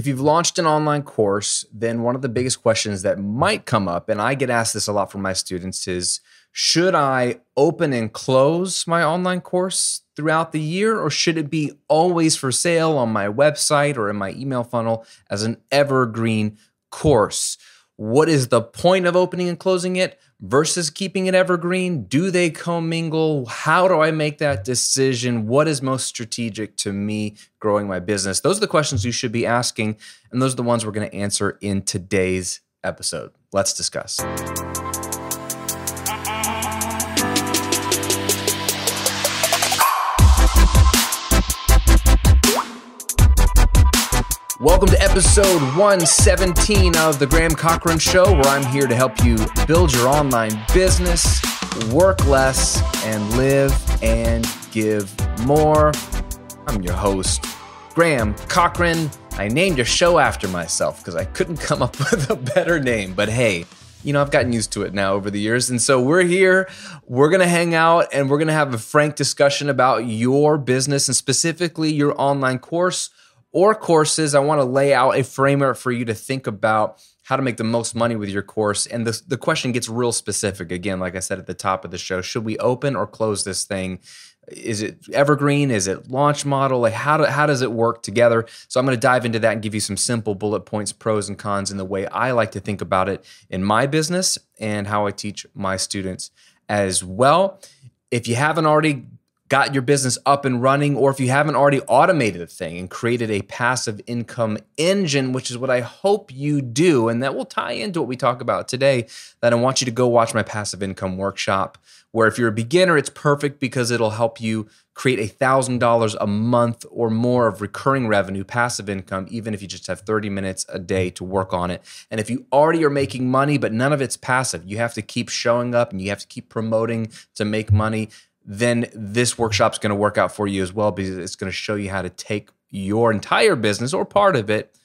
If you've launched an online course, then one of the biggest questions that might come up, and I get asked this a lot from my students, is should I open and close my online course throughout the year, or should it be always for sale on my website or in my email funnel as an evergreen course? What is the point of opening and closing it versus keeping it evergreen? Do they commingle? How do I make that decision? What is most strategic to me growing my business? Those are the questions you should be asking, and those are the ones we're going to answer in today's episode. Let's discuss. Welcome to episode 117 of the Graham Cochrane Show, where I'm here to help you build your online business, work less, and live and give more. I'm your host, Graham Cochrane. I named your show after myself because I couldn't come up with a better name. But hey, I've gotten used to it now over the years. And so we're here, we're going to hang out, and we're going to have a frank discussion about your business and specifically your online course or courses. I want to lay out a framework for you to think about how to make the most money with your course. And the question gets real specific. Again, like I said at the top of the show, should we open or close this thing? Is it evergreen? Is it launch model? Like how does it work together? So I'm going to dive into that and give you some simple bullet points, pros and cons, in the way I like to think about it in my business and how I teach my students as well. If you haven't already got your business up and running, or if you haven't already automated a thing and created a passive income engine, which is what I hope you do, and that will tie into what we talk about today, then I want you to go watch my passive income workshop, where if you're a beginner, it's perfect because it'll help you create $1,000 a month or more of recurring revenue, passive income, even if you just have 30 minutes a day to work on it. And if you already are making money, but none of it's passive, you have to keep showing up and you have to keep promoting to make money, then this workshop's going to work out for you as well, because it's going to show you how to take your entire business or part of it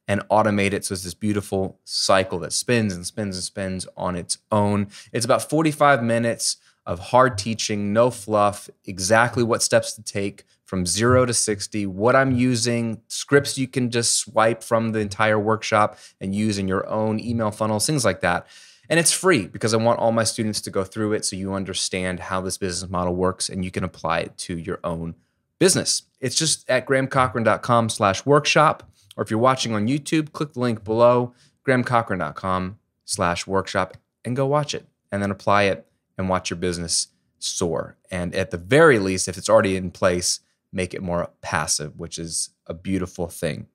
and automate it. So it's this beautiful cycle that spins and spins and spins on its own. It's about 45 minutes of hard teaching, no fluff, exactly what steps to take from 0 to 60, what I'm using, scripts you can just swipe from the entire workshop and use in your own email funnels, things like that. And it's free because I want all my students to go through it so you understand how this business model works and you can apply it to your own business. It's just at grahamcochrane.com/workshop. Or if you're watching on YouTube, click the link below, grahamcochrane.com/workshop, and go watch it and then apply it and watch your business soar. And at the very least, if it's already in place, make it more passive, which is a beautiful thing.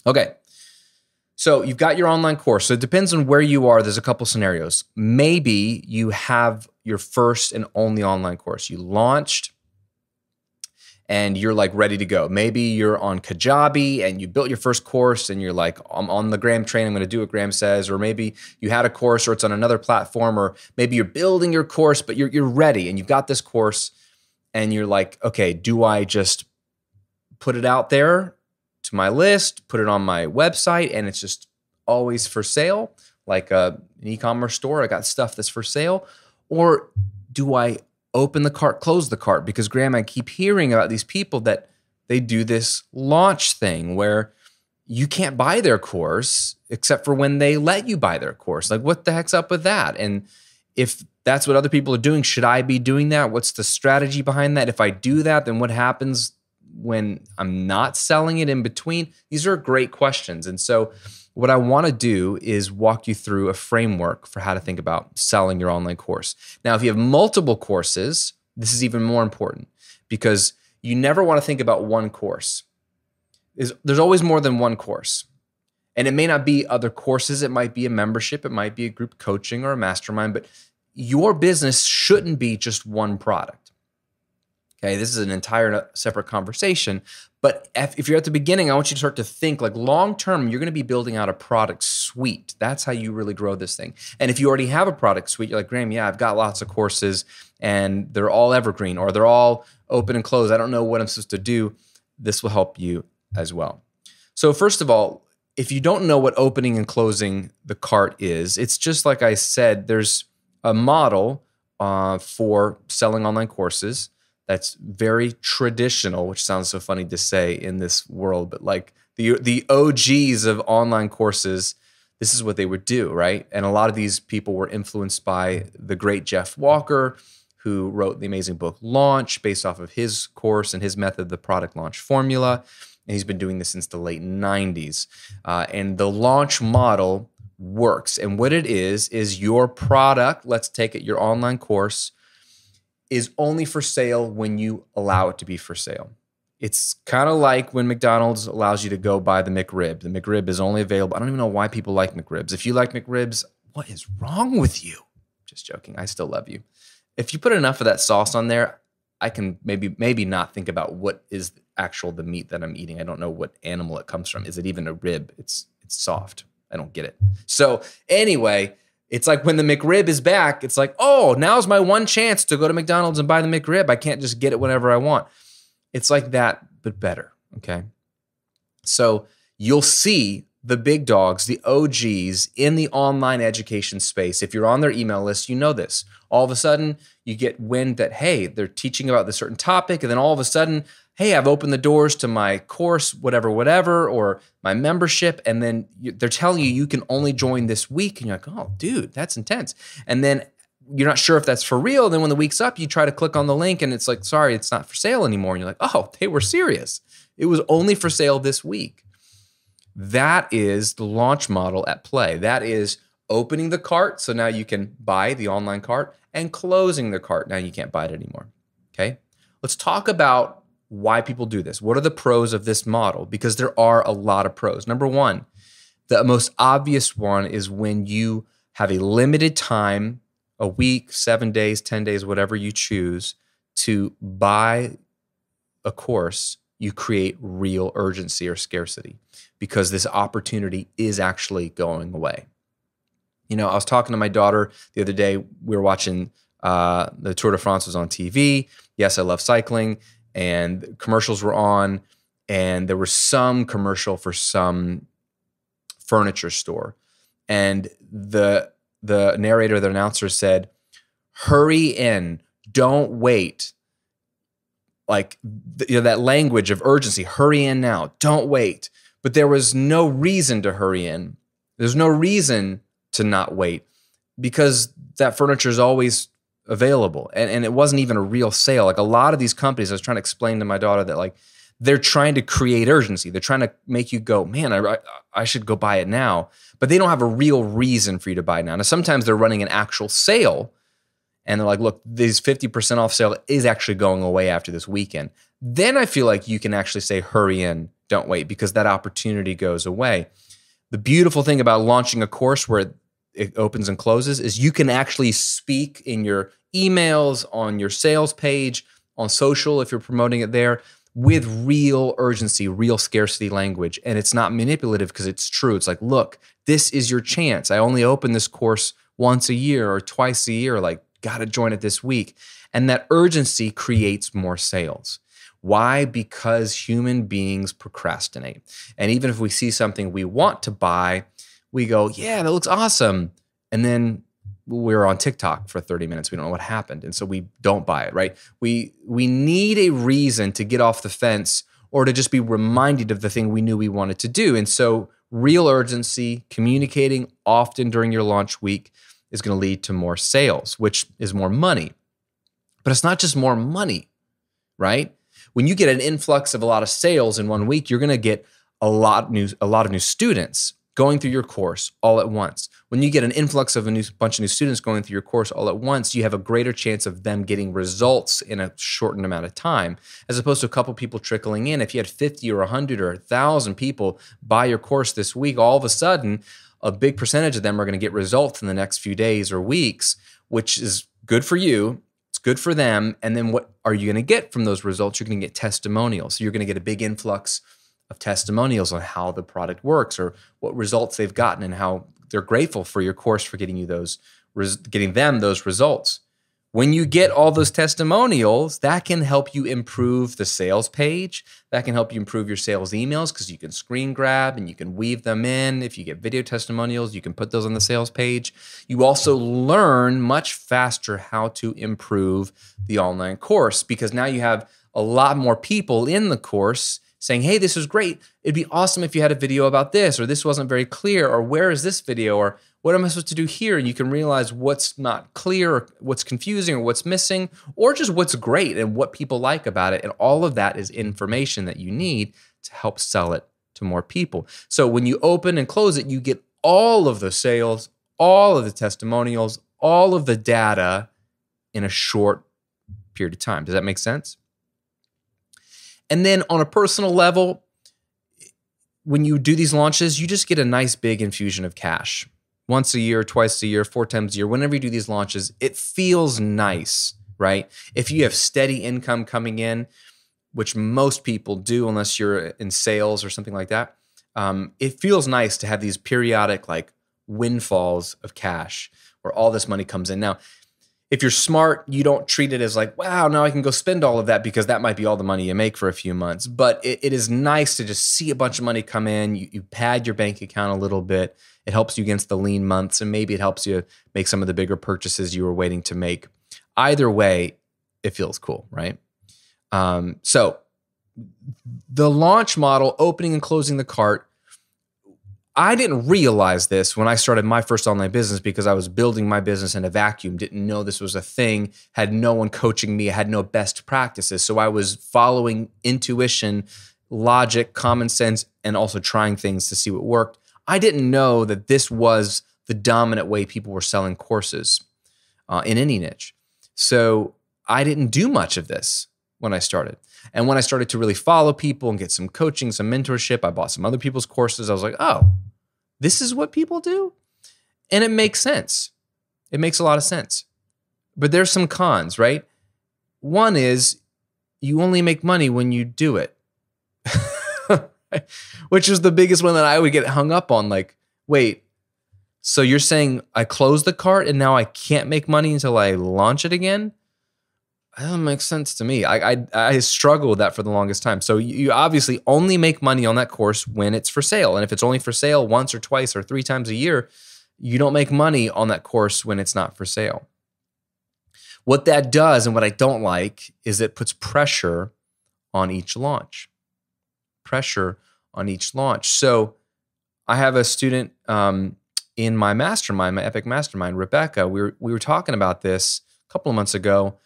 Okay. So you've got your online course. So it depends on where you are. There's a couple scenarios. Maybe you have your first and only online course. You launched and you're like ready to go. Maybe you're on Kajabi and you built your first course and you're like, I'm on the Graham train, I'm going to do what Graham says. Or maybe you had a course or it's on another platform, or maybe you're building your course, but you're ready and you've got this course and you're like, okay, do I just put it out there to my list, put it on my website, and it's just always for sale, like an e-commerce store? I got stuff that's for sale. Or do I open the cart, close the cart? Because Graham, I keep hearing about these people that they do this launch thing where you can't buy their course except for when they let you buy their course. Like, what the heck's up with that? And if that's what other people are doing, should I be doing that? What's the strategy behind that? If I do that, then what happens when I'm not selling it in between? These are great questions. And so what I want to do is walk you through a framework for how to think about selling your online course. Now, if you have multiple courses, this is even more important because you never want to think about one course. There's always more than one course. And it may not be other courses. It might be a membership. It might be a group coaching or a mastermind, but your business shouldn't be just one product. Okay, this is an entire separate conversation. But if you're at the beginning, I want you to start to think like long-term, you're going to be building out a product suite. That's how you really grow this thing. And if you already have a product suite, you're like, Graham, yeah, I've got lots of courses and they're all evergreen or they're all open and closed. I don't know what I'm supposed to do. This will help you as well. So first of all, if you don't know what opening and closing the cart is, it's just like I said, there's a model for selling online courses that's very traditional, which sounds so funny to say in this world, but like the OGs of online courses, this is what they would do, right? And a lot of these people were influenced by the great Jeff Walker, who wrote the amazing book Launch based off of his course and his method, the product launch formula. And he's been doing this since the late 90s. And the launch model works. And what it is your product, let's take it, your online course, is only for sale when you allow it to be for sale. It's kind of like when McDonald's allows you to go buy the McRib. The McRib is only available. I don't even know why people like McRibs. If you like McRibs, what is wrong with you? Just joking. I still love you. If you put enough of that sauce on there, I can maybe not think about what is the meat that I'm eating. I don't know what animal it comes from. Is it even a rib? It's soft. I don't get it. So anyway, it's like when the McRib is back, it's like, oh, now's my one chance to go to McDonald's and buy the McRib. I can't just get it whenever I want. It's like that, but better, okay? So you'll see the big dogs, the OGs in the online education space. If you're on their email list, you know this. All of a sudden, you get wind that, hey, they're teaching about this certain topic, and then all of a sudden, hey, I've opened the doors to my course, whatever, or my membership, and then they're telling you can only join this week, and you're like, oh, dude, that's intense. And then you're not sure if that's for real. Then when the week's up, you try to click on the link, and it's like, sorry, it's not for sale anymore. And you're like, oh, they were serious. It was only for sale this week. That is the launch model at play. That is opening the cart, so now you can buy the online cart, and closing the cart. Now you can't buy it anymore, okay? Let's talk about why people do this. What are the pros of this model? Because there are a lot of pros. Number one, the most obvious one is when you have a limited time, a week, 7 days, 10 days, whatever you choose, to buy a course, you create real urgency or scarcity because this opportunity is actually going away. You know, I was talking to my daughter the other day. We were watching the Tour de France was on TV. Yes, I love cycling. And commercials were on. And there was some commercial for some furniture store. And the narrator, the announcer said, hurry in, don't wait. Like, that language of urgency, hurry in now, don't wait. But there was no reason to hurry in. There's no reason to not wait because that furniture is always available. And it wasn't even a real sale. Like a lot of these companies, I was trying to explain to my daughter that like they're trying to create urgency. They're trying to make you go, man, I should go buy it now. But they don't have a real reason for you to buy it now. Now, sometimes they're running an actual sale and they're like, look, this 50% off sale is actually going away after this weekend. Then I feel like you can actually say, hurry in, don't wait, because that opportunity goes away. The beautiful thing about launching a course where it opens and closes is you can actually speak in your emails, on your sales page, on social if you're promoting it there, with real urgency, real scarcity language. And it's not manipulative because it's true. It's like, look, this is your chance. I only open this course once a year or twice a year. Like, gotta join it this week. And that urgency creates more sales. Why? Because human beings procrastinate. And even if we see something we want to buy, we go, yeah, that looks awesome. And then we're on TikTok for 30 minutes. We don't know what happened. And so we don't buy it, right? We need a reason to get off the fence or to just be reminded of the thing we knew we wanted to do. And so real urgency, communicating often during your launch week is going to lead to more sales, which is more money. But it's not just more money, right? When you get an influx of a lot of sales in 1 week, you're going to get a lot of new students going through your course all at once. When you get an influx of a bunch of new students going through your course all at once, you have a greater chance of them getting results in a shortened amount of time, as opposed to a couple people trickling in. If you had 50 or 100 or 1,000 people buy your course this week, all of a sudden, a big percentage of them are going to get results in the next few days or weeks, which is good for you. It's good for them. And then what are you going to get from those results? You're going to get testimonials. So you're going to get a big influx of testimonials on how the product works or what results they've gotten and how they're grateful for your course for getting them those results. When you get all those testimonials, that can help you improve the sales page. That can help you improve your sales emails because you can screen grab and you can weave them in. If you get video testimonials, you can put those on the sales page. You also learn much faster how to improve the online course because now you have a lot more people in the course saying, hey, this was great. It'd be awesome if you had a video about this, or this wasn't very clear, or where is this video, or what am I supposed to do here? And you can realize what's not clear, or what's confusing, or what's missing, or just what's great and what people like about it. And all of that is information that you need to help sell it to more people. So when you open and close it, you get all of the sales, all of the testimonials, all of the data in a short period of time. Does that make sense? And then on a personal level, when you do these launches, you just get a nice big infusion of cash. Once a year, twice a year, 4 times a year, whenever you do these launches, it feels nice, right? If you have steady income coming in, which most people do unless you're in sales or something like that, it feels nice to have these periodic like windfalls of cash where all this money comes in. Now, if you're smart, you don't treat it as like, wow, now I can go spend all of that because that might be all the money you make for a few months. But it is nice to just see a bunch of money come in. You pad your bank account a little bit. It helps you against the lean months, and maybe it helps you make some of the bigger purchases you were waiting to make. Either way, it feels cool, right? So the launch model, opening and closing the cart, I didn't realize this when I started my first online business because I was building my business in a vacuum, didn't know this was a thing, had no one coaching me, had no best practices. So I was following intuition, logic, common sense, and also trying things to see what worked. I didn't know that this was the dominant way people were selling courses in any niche. So I didn't do much of this when I started. And when I started to really follow people and get some coaching, some mentorship, I bought some other people's courses. I was like, oh, this is what people do? And it makes sense. It makes a lot of sense. But there's some cons, right? One is you only make money when you do it, which is the biggest one that I would get hung up on. Like, wait, so you're saying I closed the cart and now I can't make money until I launch it again? That doesn't make sense to me. I struggled with that for the longest time. So you obviously only make money on that course when it's for sale. And if it's only for sale once or twice or 3 times a year, you don't make money on that course when it's not for sale. What that does, and what I don't like, is it puts pressure on each launch. Pressure on each launch. So I have a student in my mastermind, my Epic Mastermind, Rebecca. We were talking about this a couple of months ago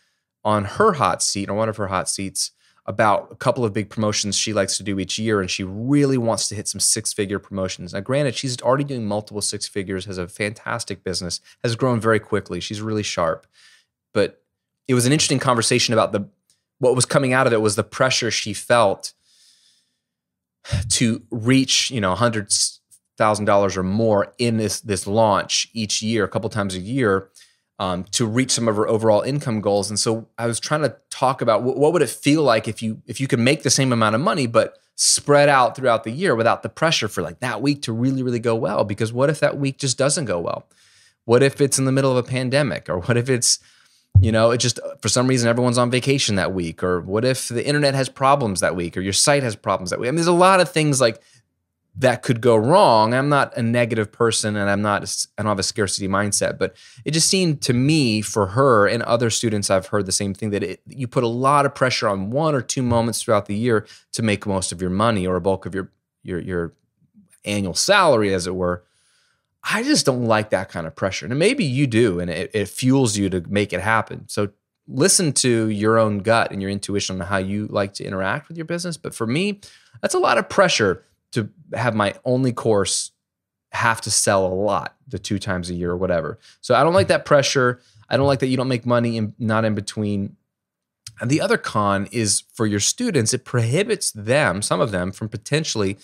on her hot seat, or one of her hot seats, about a couple of big promotions she likes to do each year, and she really wants to hit some 6-figure promotions. Now, granted, she's already doing multiple 6 figures, has a fantastic business, has grown very quickly. She's really sharp. But it was an interesting conversation about what was coming out of it was the pressure she felt to reach, $100,000 or more in this launch each year, a couple times a year, to reach some of her overall income goals. And so I was trying to talk about what would it feel like if you could make the same amount of money, but spread out throughout the year without the pressure for like that week to really, really go well. Because what if that week just doesn't go well? What if it's in the middle of a pandemic? Or what if it's, it just, for some reason, everyone's on vacation that week? Or what if the internet has problems that week, or your site has problems that week? I mean, there's a lot of things like that could go wrong. I'm not a negative person, and I don't have a scarcity mindset, but it just seemed to me, for her and other students, I've heard the same thing, that you put a lot of pressure on 1 or 2 moments throughout the year to make most of your money, or a bulk of your annual salary, as it were. I just don't like that kind of pressure. And maybe you do, and it fuels you to make it happen. So listen to your own gut and your intuition on how you like to interact with your business. But for me, that's a lot of pressure to have my only course have to sell a lot, the 2 times a year or whatever. So I don't like that pressure. I don't like that you don't make money not in between. And the other con is for your students, it prohibits them, some of them, from potentially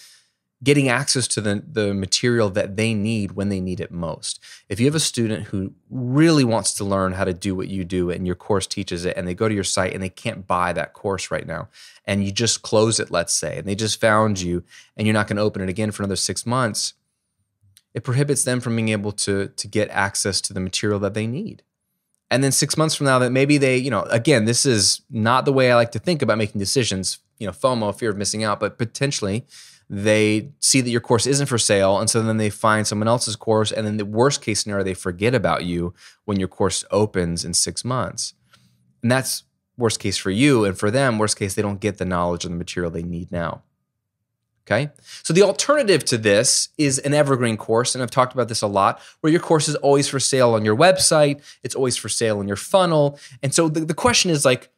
getting access to the material that they need when they need it most. If you have a student who really wants to learn how to do what you do and your course teaches it, and they go to your site and they can't buy that course right now, and you just close it, let's say, and they just found you and you're not going to open it again for another 6 months, it prohibits them from being able to get access to the material that they need. And then 6 months from now, that maybe they, again, this is not the way I like to think about making decisions, FOMO, fear of missing out, but potentially they see that your course isn't for sale, and so then they find someone else's course, and then the worst case scenario, they forget about you when your course opens in 6 months. And that's worst case for you, and for them, worst case, they don't get the knowledge and the material they need now. Okay. So the alternative to this is an evergreen course. And I've talked about this a lot, where your course is always for sale on your website. It's always for sale in your funnel. And so the question is like,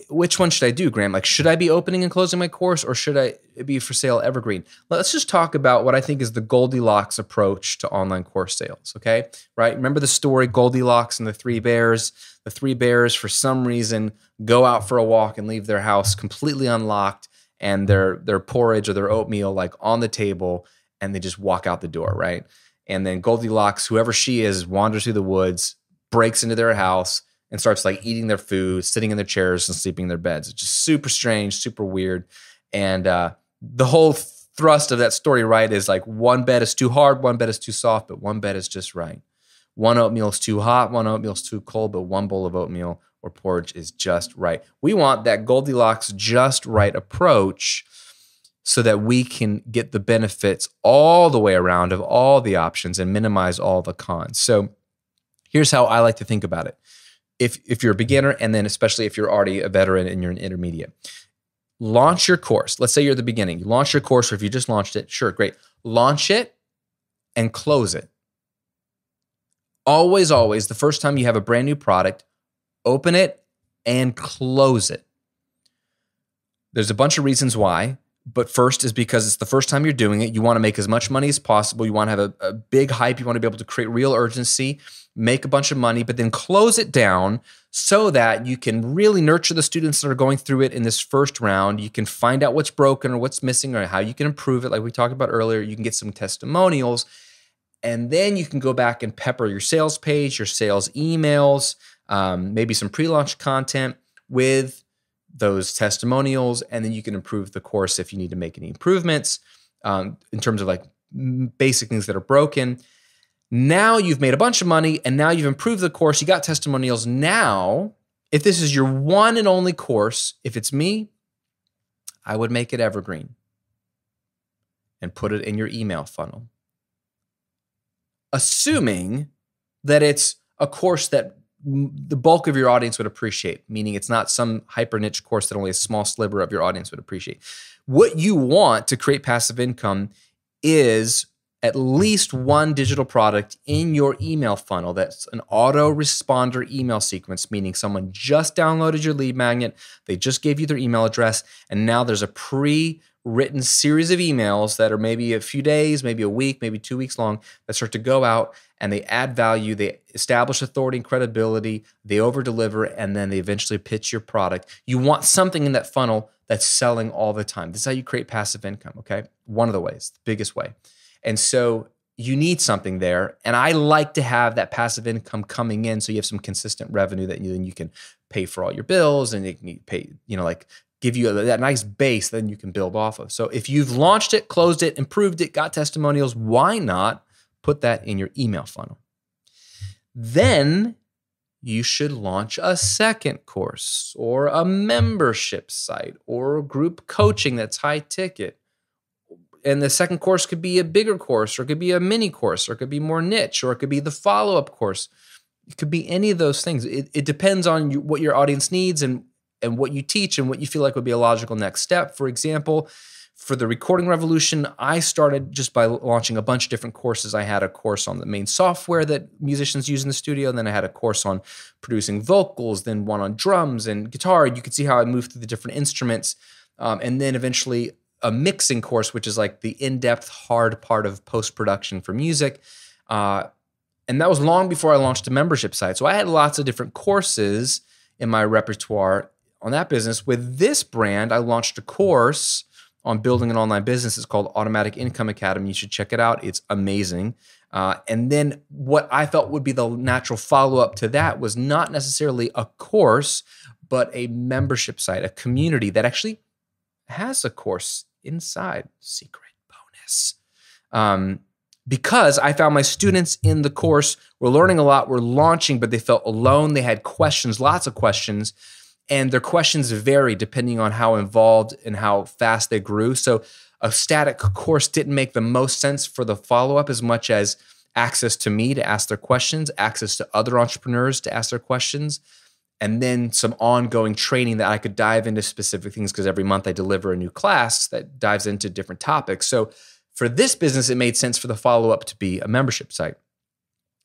which one should I do, Graham? Like, should I be opening and closing my course, or should I be for sale evergreen? Let's just talk about what I think is the Goldilocks approach to online course sales, okay? Right? Remember the story, Goldilocks and the three bears? The three bears, for some reason, go out for a walk and leave their house completely unlocked, and their porridge or their oatmeal like on the table, and they just walk out the door, right? And then Goldilocks, whoever she is, wanders through the woods, breaks into their house, and starts like eating their food, sitting in their chairs and sleeping in their beds. It's just super strange, super weird. And the whole thrust of that story, right, is like one bed is too hard, one bed is too soft, but one bed is just right. One oatmeal is too hot, one oatmeal is too cold, but one bowl of oatmeal or porridge is just right. We want that Goldilocks just right approach so that we can get the benefits all the way around of all the options and minimize all the cons. So here's how I like to think about it. If you're a beginner, and then especially if you're already a veteran and you're an intermediate, launch your course. Let's say you're at the beginning. You launch your course, or if you just launched it, sure, great. Launch it and close it. Always, always, the first time you have a brand new product, open it and close it. There's a bunch of reasons why, but first is because it's the first time you're doing it. You want to make as much money as possible. You want to have a big hype. You want to be able to create real urgency, make a bunch of money, but then close it down so that you can really nurture the students that are going through it in this first round. You can find out what's broken or what's missing or how you can improve it, like we talked about earlier. You can get some testimonials, and then you can go back and pepper your sales page, your sales emails, maybe some pre-launch content with those testimonials, and then you can improve the course if you need to make any improvements in terms of like basic things that are broken. Now you've made a bunch of money, and now you've improved the course. You got testimonials. Now, if this is your one and only course, if it's me, I would make it evergreen and put it in your email funnel, assuming that it's a course that the bulk of your audience would appreciate, meaning it's not some hyper niche course that only a small sliver of your audience would appreciate. What you want to create passive income is at least one digital product in your email funnel that's an autoresponder email sequence, meaning someone just downloaded your lead magnet, they just gave you their email address, and now there's a pre-written series of emails that are maybe a few days, maybe a week, maybe 2 weeks long, that start to go out and they add value, they establish authority and credibility, they over-deliver, and then they eventually pitch your product. You want something in that funnel that's selling all the time. This is how you create passive income, okay? One of the ways, the biggest way. And so you need something there. And I like to have that passive income coming in so you have some consistent revenue that then you can pay for all your bills, and it can pay, like give you that nice base that you can build off of. So if you've launched it, closed it, improved it, got testimonials, why not put that in your email funnel? Then you should launch a second course or a membership site or group coaching that's high ticket. And the second course could be a bigger course, or it could be a mini course, or it could be more niche, or it could be the follow-up course. It could be any of those things. It depends on what your audience needs and what you teach and what you feel like would be a logical next step. For example, for the recording revolution, I started just by launching a bunch of different courses. I had a course on the main software that musicians use in the studio. And then I had a course on producing vocals, then one on drums and guitar. You could see how I moved through the different instruments. And then eventually a mixing course, which is like the in-depth, hard part of post-production for music. And that was long before I launched a membership site. So I had lots of different courses in my repertoire on that business. With this brand, I launched a course on building an online business. It's called Automatic Income Academy. You should check it out. It's amazing. And then what I felt would be the natural follow-up to that was not necessarily a course, but a membership site, a community that actually has a course inside. Secret bonus. Because I found my students in the course were learning a lot, were launching, but they felt alone. They had questions, lots of questions, and their questions vary depending on how involved and how fast they grew. So a static course didn't make the most sense for the follow-up as much as access to me to ask their questions, access to other entrepreneurs to ask their questions, and then some ongoing training that I could dive into specific things, because every month I deliver a new class that dives into different topics. So for this business, it made sense for the follow-up to be a membership site.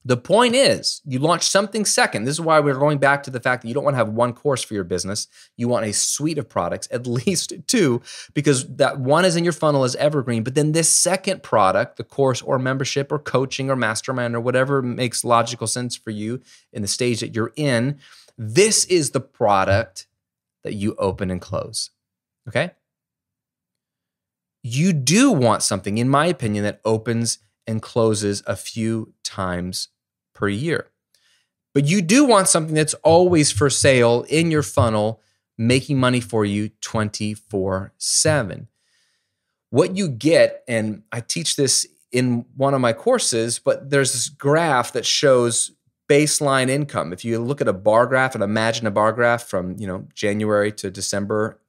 The point is, you launch something second. This is why we're going back to the fact that you don't want to have one course for your business. You want a suite of products, at least two, because that one is in your funnel as evergreen. But then this second product, the course or membership or coaching or mastermind or whatever makes logical sense for you in the stage that you're in, this is the product that you open and close. Okay? You do want something, in my opinion, that opens and closes a few times per year. But you do want something that's always for sale in your funnel, making money for you 24/7. What you get, and I teach this in one of my courses, but there's this graph that shows baseline income. If you look at a bar graph and imagine a bar graph from, January to December,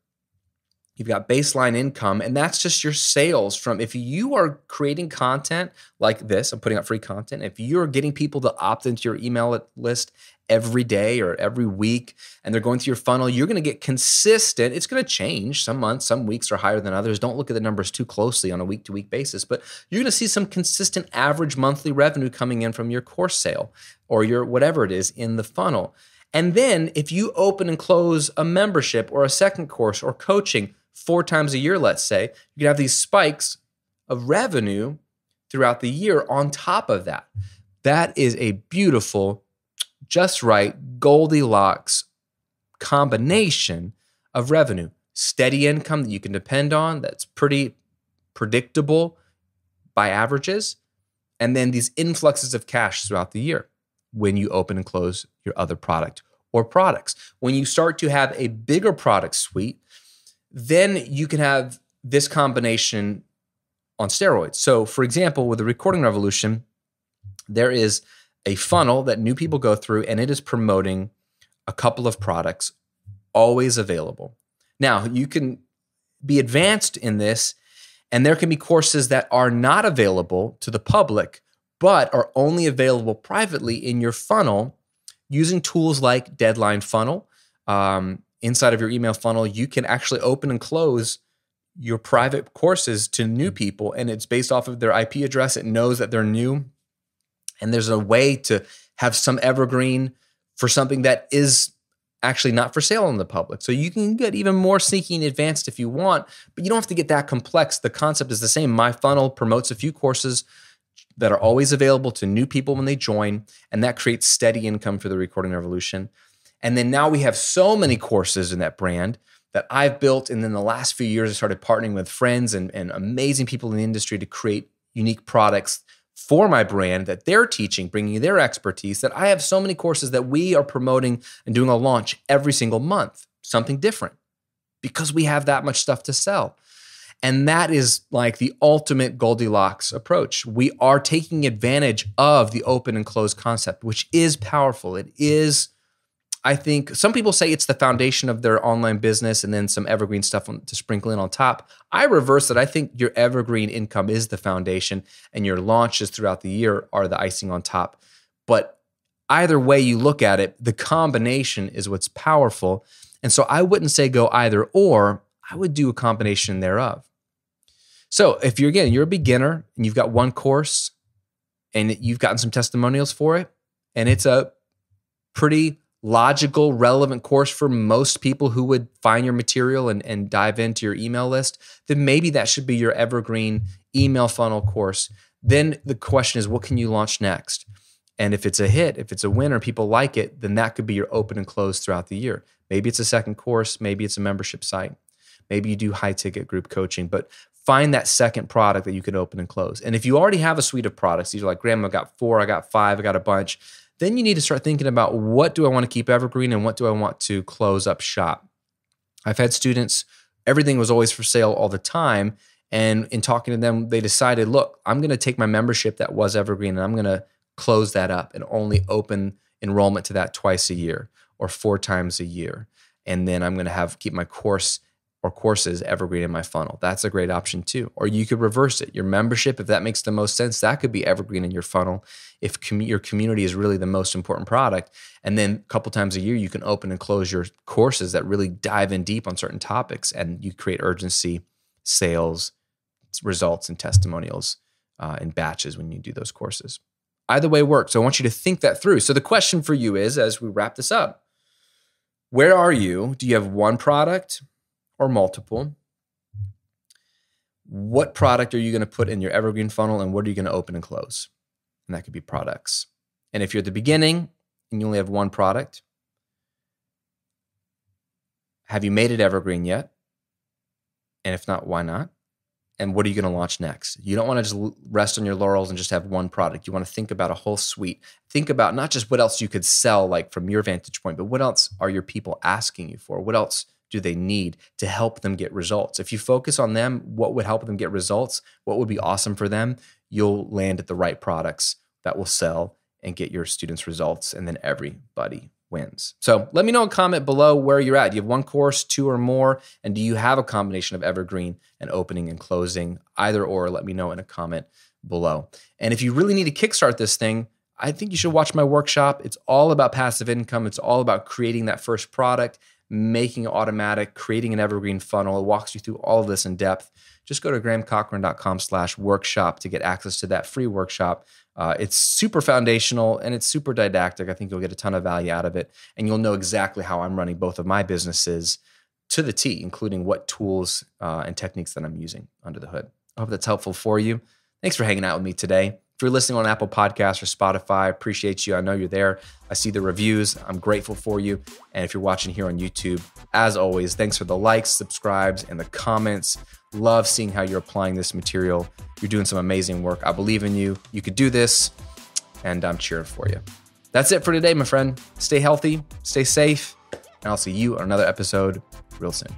you've got baseline income, and that's just your sales from, if you are creating content like this, I'm putting out free content. If you're getting people to opt into your email list every day or every week, and they're going through your funnel, you're going to get consistent. It's going to change. Some months, some weeks are higher than others. Don't look at the numbers too closely on a week-to-week basis, but you're going to see some consistent average monthly revenue coming in from your course sale or your whatever it is in the funnel. And then if you open and close a membership or a second course or coaching 4 times a year, let's say, you can have these spikes of revenue throughout the year on top of that. That is a beautiful, just right, Goldilocks combination of revenue. Steady income that you can depend on, that's pretty predictable by averages, and then these influxes of cash throughout the year when you open and close your other product or products. When you start to have a bigger product suite, then you can have this combination on steroids. So for example, with the Recording Revolution, there is a funnel that new people go through, and it is promoting a couple of products always available. Now, you can be advanced in this, and there can be courses that are not available to the public, but are only available privately in your funnel using tools like Deadline Funnel. Inside of your email funnel, you can actually open and close your private courses to new people, and it's based off of their IP address. It knows that they're new, and there's a way to have some evergreen for something that is actually not for sale in the public. So you can get even more sneaky and advanced if you want, but you don't have to get that complex. The concept is the same. My funnel promotes a few courses that are always available to new people when they join, and that creates steady income for the Recording Revolution. And then now we have so many courses in that brand that I've built. And then the last few years, I started partnering with friends and amazing people in the industry to create unique products for my brand that they're teaching, bringing their expertise, that I have so many courses that we are promoting and doing a launch every single month, something different, because we have that much stuff to sell. And that is like the ultimate Goldilocks approach. We are taking advantage of the open and closed concept, which is powerful. It is, I think, some people say it's the foundation of their online business and then some evergreen stuff to sprinkle in on top. I reverse it. I think your evergreen income is the foundation and your launches throughout the year are the icing on top. But either way you look at it, the combination is what's powerful. And so I wouldn't say go either or, I would do a combination thereof. So if you're a beginner and you've got one course and you've gotten some testimonials for it, and it's a pretty logical, relevant course for most people who would find your material and dive into your email list, then maybe that should be your evergreen email funnel course. Then the question is, what can you launch next? And if it's a hit, if it's a winner, people like it, then that could be your open and close throughout the year. Maybe it's a second course, maybe it's a membership site, maybe you do high ticket group coaching, but find that second product that you can open and close. And if you already have a suite of products, you're like, Graham, I got 4, I got 5, I got a bunch, then you need to start thinking about, what do I want to keep evergreen and what do I want to close up shop? I've had students, everything was always for sale all the time. And in talking to them, they decided, look, I'm going to take my membership that was evergreen and I'm going to close that up and only open enrollment to that twice a year or 4 times a year. And then I'm going to keep my course or courses evergreen in my funnel. That's a great option too. Or you could reverse it. Your membership, if that makes the most sense, that could be evergreen in your funnel if your community is really the most important product. And then a couple times a year, you can open and close your courses that really dive in deep on certain topics, and you create urgency, sales, results, and testimonials in batches when you do those courses. Either way works. So I want you to think that through. So the question for you is, as we wrap this up, where are you? Do you have one product or multiple? What product are you going to put in your evergreen funnel, and what are you going to open and close? And that could be products. And if you're at the beginning and you only have one product, have you made it evergreen yet? And if not, why not? And what are you going to launch next? You don't want to just rest on your laurels and just have one product. You want to think about a whole suite. Think about not just what else you could sell, like from your vantage point, but what else are your people asking you for? What else do they need to help them get results? If you focus on them, what would help them get results, what would be awesome for them, you'll land at the right products that will sell and get your students results, and then everybody wins. So let me know in a comment below where you're at. Do you have one course, two or more? And do you have a combination of evergreen and opening and closing? Either or, let me know in a comment below. And if you really need to kickstart this thing, I think you should watch my workshop. It's all about passive income. It's all about creating that first product, making it automatic, creating an evergreen funnel. It walks you through all of this in depth. Just go to grahamcochrane.com/workshop to get access to that free workshop. It's super foundational and it's super didactic. I think you'll get a ton of value out of it, and you'll know exactly how I'm running both of my businesses to the T, including what tools and techniques that I'm using under the hood. I hope that's helpful for you. Thanks for hanging out with me today. If you're listening on Apple Podcasts or Spotify, I appreciate you. I know you're there. I see the reviews. I'm grateful for you. And if you're watching here on YouTube, as always, thanks for the likes, subscribes, and the comments. Love seeing how you're applying this material. You're doing some amazing work. I believe in you. You could do this, and I'm cheering for you. That's it for today, my friend. Stay healthy, stay safe, and I'll see you on another episode real soon.